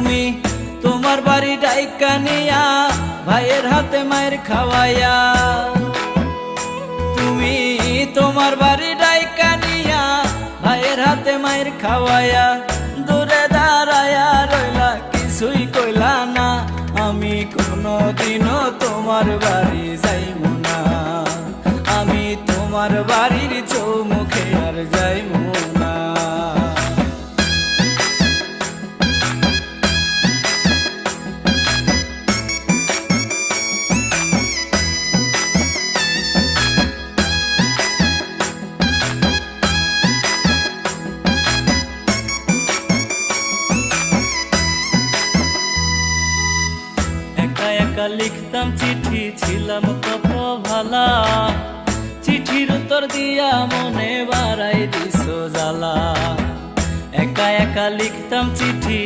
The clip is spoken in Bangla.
তুমি তোমার বাড়ি ডাইকা নিয়া ভাইয়ের হাতে মায়ের খাওয়াইয়া, তুমি তোমার বাড়ি ডাইকা নিয়া ভাইয়ের হাতে মায়ের খাওয়াইয়া দূরে দাঁড়ায়া রইলা, কিছুই কইলা না। আমি কোনোদিনও তোমার বাড়ি যাইমু না, আমি তোমার বাড়ির চৌমুখে আর যাইমু না। একা লিখতাম চিঠি, ছিলাম কত ভালা, চিঠির উত্তর দিয়া মনে বাড়াই দিছো জ্বালা। একা একা লিখতাম চিঠি।